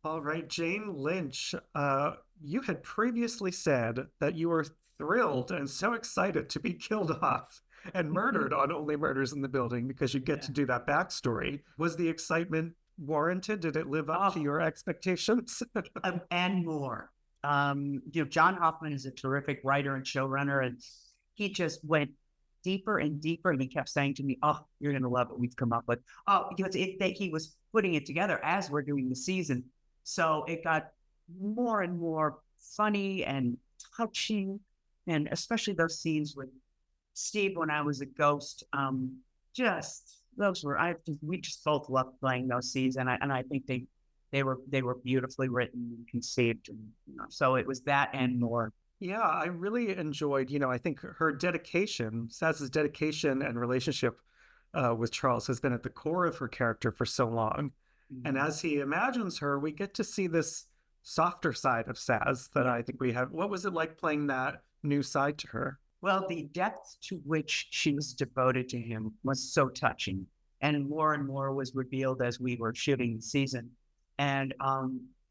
All right, Jane Lynch, you had previously said that you were thrilled and so excited to be killed off and murdered on Only Murders in the Building because you get Yeah. to do that backstory. Was the excitement warranted? Did it live up to Oh, your expectations? and more. John Hoffman is a terrific writer and showrunner, and he just went deeper and deeper. And he kept saying to me, "Oh, you're going to love what we've come up with." Oh, because he was putting it together as we're doing the season, so it got more and more funny and touching, and especially those scenes with Steve when I was a ghost. Just those were we just both loved playing those scenes, and I think they were beautifully written and conceived, and so it was that and more. Yeah, I really enjoyed, I think her dedication, Saz's dedication and relationship with Charles has been at the core of her character for so long. And Mhm. as he imagines her, we get to see this softer side of Saz that Yeah. I think we have. What was it like playing that new side to her? Well, the depth to which she was devoted to him was so touching, and more was revealed as we were shooting the season. And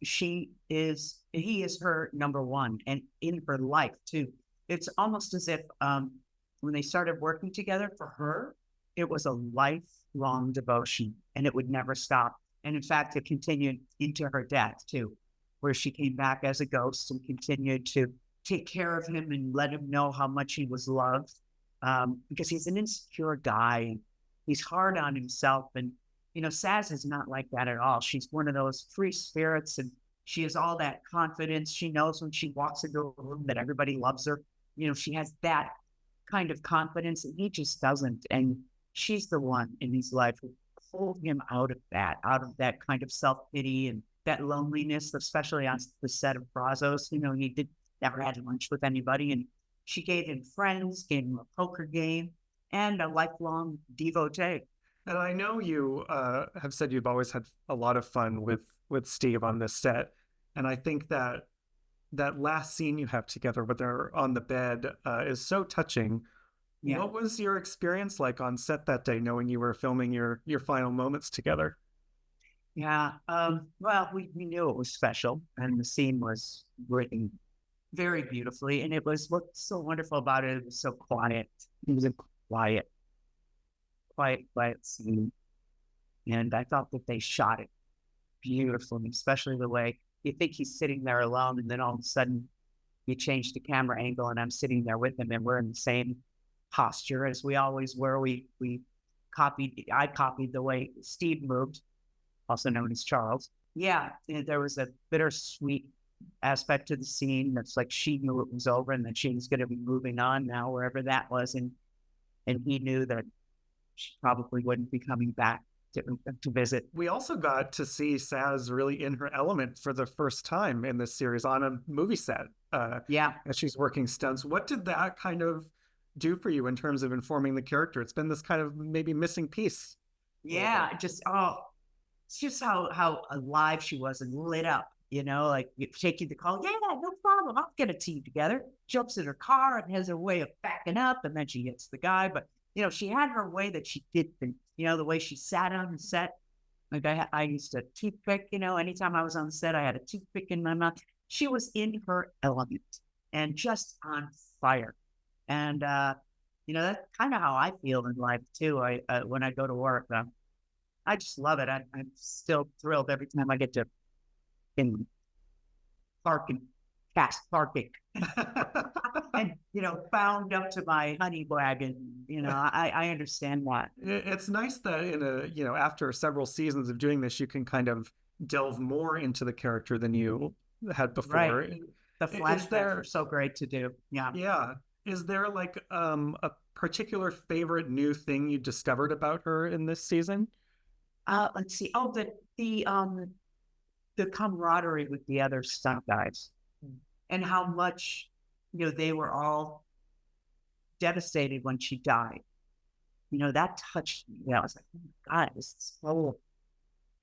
he is her number one, and in her life too. It's almost as if when they started working together for her, it was a lifelong devotion, and it would never stop. And in fact, it continued into her death too, where she came back as a ghost and continued to take care of him and let him know how much he was loved, because he's an insecure guy and he's hard on himself. And, Saz is not like that at all. She's one of those free spirits, and she has all that confidence. She knows when she walks into a room that everybody loves her. She has that kind of confidence, and he just doesn't. And she's the one in his life who pulled him out of that kind of self pity and that loneliness, especially on the set of Brazos. He did never had lunch with anybody. And she gave him friends, gave him a poker game, and a lifelong devotee. And I know you have said you've always had a lot of fun with Steve on this set, and I think that that last scene you have together with her on the bed is so touching. Yeah. What was your experience like on set that day, knowing you were filming your final moments together? Yeah. Well, we knew it was special, and the scene was written very beautifully. And it was what's so wonderful about it. It was so quiet. It was a quiet, quiet scene. And I thought that they shot it beautifully, especially the way you think he's sitting there alone, and then all of a sudden you change the camera angle, and I'm sitting there with him, and we're in the same posture as we always were. I copied the way Steve moved, also known as Charles. Yeah, there was a bittersweet aspect to the scene. That's like she knew it was over and that she was going to be moving on now, wherever that was, and he knew that she probably wouldn't be coming back to visit. We also got to see Saz really in her element for the first time in this series on a movie set Yeah, as she's working stunts. What did that kind of do for you in terms of informing the character? It's been this kind of maybe missing piece a little bit. yeah, it's just how alive she was and lit up. Like taking the call. Yeah, no problem. I'll get a team together. Jumps in her car and has her way of backing up, and then she hits the guy. But she had her way that she did things. The way she sat on the set. Like I used a toothpick. Anytime I was on the set, I had a toothpick in my mouth. She was in her element and just on fire. And that's kind of how I feel in life too. I when I go to work, I just love it. I'm still thrilled every time I get to in parking, fast parking, and bound up to my honey wagon. I understand that. It's nice that in after several seasons of doing this, you can kind of delve more into the character than you had Right. before. The Is flashbacks are there, so great to do. Yeah. yeah, is there like a particular favorite new thing you discovered about her in this season? Let's see. Oh, the camaraderie with the other stunt guys, and how much they were all devastated when she died. That touched me. I was like, oh my God, this whole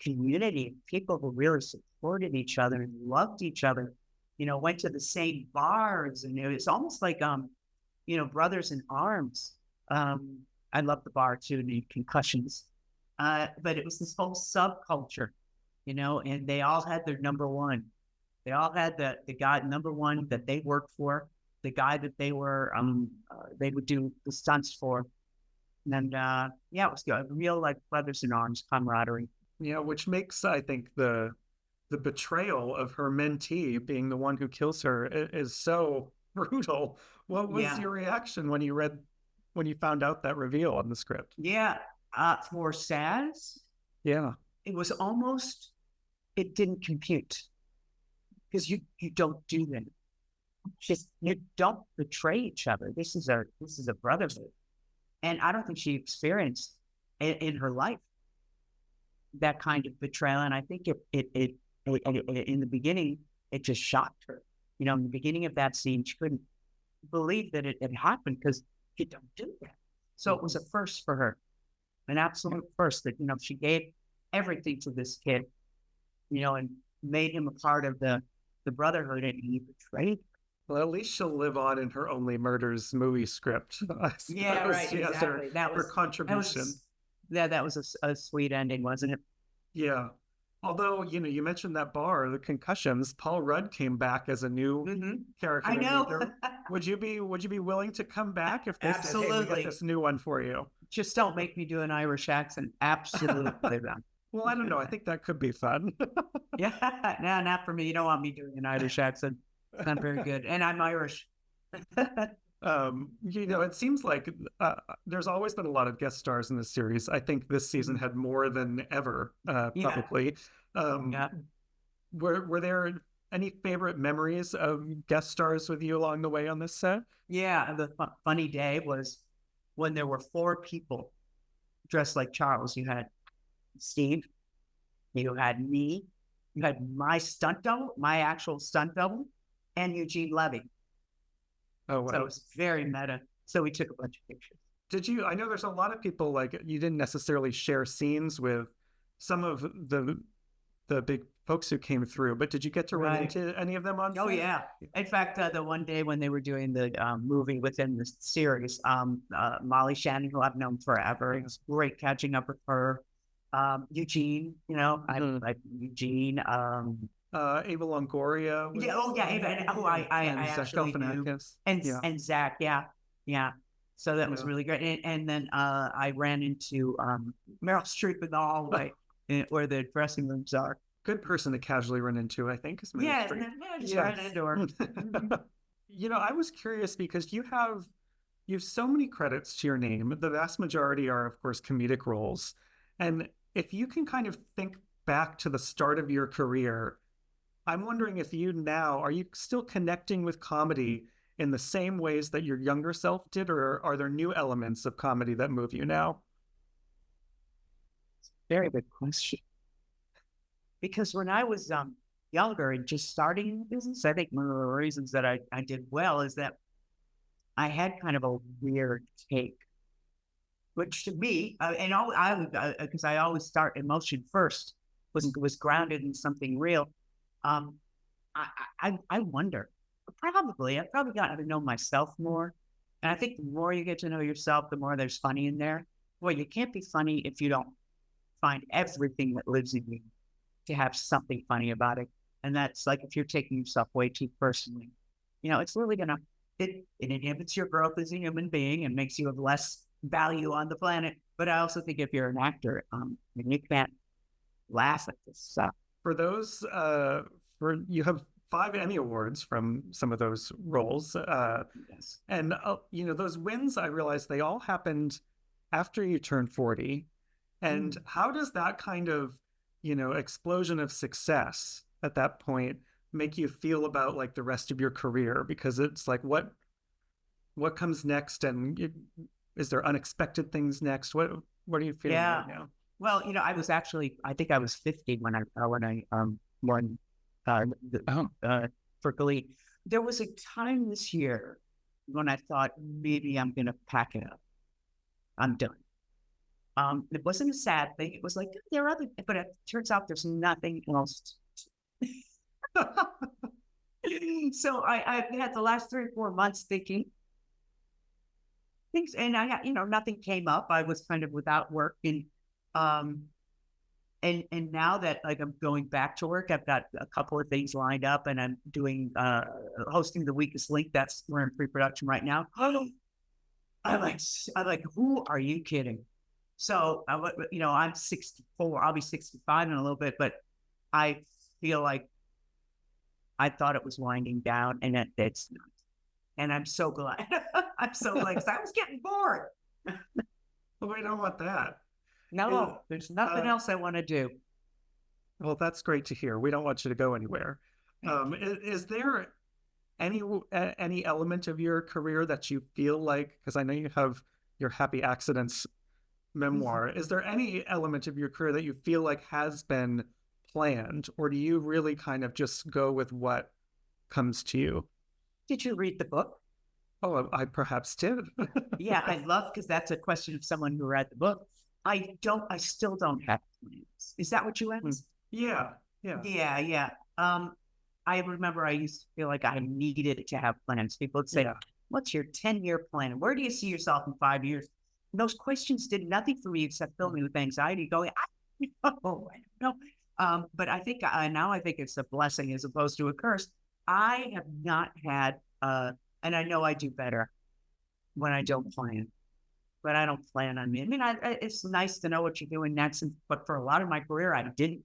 community of people who really supported each other and loved each other. Went to the same bars, and it was almost like brothers in arms. I love the bar too, named Concussions. But it was this whole subculture you know, and they all had their number one. They all had the guy number one that they worked for, the guy that they would do the stunts for. And yeah, it was good. Real like brothers in arms camaraderie. Yeah, which makes, I think, the betrayal of her mentee being the one who kills her is so brutal. What was Yeah. your reaction when you found out that reveal on the script? Yeah. For Saz, Yeah. it was almost, it didn't compute because you don't do that. Just you don't betray each other. This is a brotherhood, and I don't think she experienced in her life that kind of betrayal. And I think it in the beginning it just shocked her. You know, in the beginning of that scene, she couldn't believe that it had happened because you don't do that. So it was a first for her, an absolute first that, you know, she gave everything to this kid, you know, and made him a part of the brotherhood, and he betrayed her. Well, at least she'll live on in her Only Murders movie script. Yeah, right. She has Exactly. her contribution. That was a sweet ending, wasn't it? Yeah. Although, you know, you mentioned that bar, the concussions, Paul Rudd came back as a new character. I know. Would you be willing to come back if they said, hey, we got Absolutely. this new one for you? Just don't make me do an Irish accent. Absolutely. Well, I don't know. I think that could be fun. Yeah. No, not for me. You don't want me doing an Irish accent. It's not very good. And I'm Irish. You know, it seems like there's always been a lot of guest stars in this series. I think this season had more than ever, probably. Yeah. Were there any favorite memories of guest stars with you along the way on this set? Yeah. The funny day was when there were 4 people dressed like Charles. You had Steve, you had me, you had my stunt double, my actual stunt double, and Eugene Levy. Oh, wow. So it was very meta. So we took a bunch of pictures. Did you? I know there's a lot of people, like, you didn't necessarily share scenes with some of the big folks who came through, but did you get to run into any of them on set? Oh, yeah. In fact, the one day when they were doing the movie within the series, Molly Shannon, who I've known forever, it was great catching up with her. Eugene, you know, I like Eugene. Ava Longoria. Yeah, oh yeah, Ava. Oh, I actually knew. And Zach, yeah. So that was really great. And then I ran into Meryl Streep in the hallway where the dressing rooms are. Good person to casually run into, I think. Is yeah, just ran into her. You know, I was curious because you have so many credits to your name. The vast majority are, of course, comedic roles. And if you can kind of think back to the start of your career, I'm wondering if are you still connecting with comedy in the same ways that your younger self did, or are there new elements of comedy that move you now? Very good question. Because when I was younger and just starting in the business, I think one of the reasons that I did well is that I had kind of a weird take, which to me, because I always start emotion first, was grounded in something real. I wonder, I've probably gotten to know myself more. And I think the more you get to know yourself, the more there's funny in there. Well, you can't be funny if you don't find everything that lives in you to have something funny about it. And that's like, if you're taking yourself way too personally, you know, it's really it inhibits your growth as a human being and makes you of less value on the planet. But I also think if you're an actor, you can't laugh at this stuff. For those, you have 5 Emmy Awards from some of those roles. Yes. And, you know, those wins, I realized they all happened after you turned 40. And how does that kind of, you know, explosion of success at that point make you feel about like the rest of your career? Because it's like, what comes next? And is there unexpected things next? What are you feeling right now? Well, you know, I think I was 50 when I won for Glee. There was a time this year when I thought maybe I'm going to pack it up. I'm done. It wasn't a sad thing. It was like, there are other, but it turns out there's nothing else. So I had the last 3 or 4 months thinking things, and I got, you know, nothing came up. I was kind of without work, and And now that like I'm going back to work, I've got a couple of things lined up, and I'm doing hosting the Weakest Link. We're in pre-production right now. I'm like, who are you kidding? So I'm 64. I'll be 65 in a little bit, but I feel like I thought it was winding down, and it's not. And I'm so glad. I'm so glad, because I was getting bored. Well, we don't want that. No, there's nothing else I want to do. Well, that's great to hear. We don't want you to go anywhere. Is there any element of your career that you feel like, because I know you have your Happy Accidents memoir, is there any element of your career that you feel like has been planned, or do you really kind of just go with what comes to you? Did you read the book? Oh, I perhaps did. Yeah, I love, because that's a question of someone who read the book. I still don't have plans. Is that what you asked? Yeah. Yeah. I remember I used to feel like I needed to have plans. People would say, what's your 10-year plan? Where do you see yourself in 5 years? And those questions did nothing for me except fill me with anxiety, going, I don't know. But I think now I think it's a blessing as opposed to a curse. I have not had, and I know I do better when I don't plan. But I don't plan on me. I mean, it's nice to know what you're doing next. But for a lot of my career, I didn't.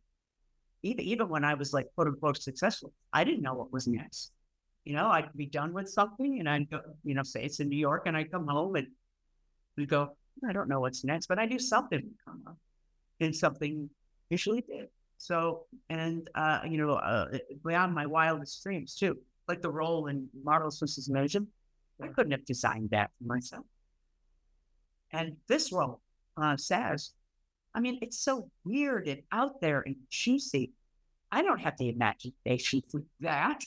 Even when I was like quote unquote successful, I didn't know what was next. I'd be done with something, and I'd go, say it's in New York, and I'd come home and we'd go, I don't know what's next, but I knew something would come up, and something usually did. So, and beyond my wildest dreams too, like the role in Marvelous Mrs. Maisel, I couldn't have designed that for myself. And this role, Saz, I mean, it's so weird and out there and juicy. I don't have the imagination for that.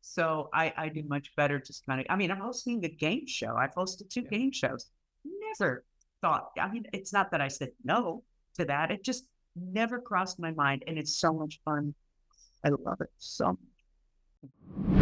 So I do much better just kind of, I mean, I'm hosting a game show. I've hosted 2 game shows. Never thought, I mean, it's not that I said no to that. It just never crossed my mind. And it's so much fun. I love it so much.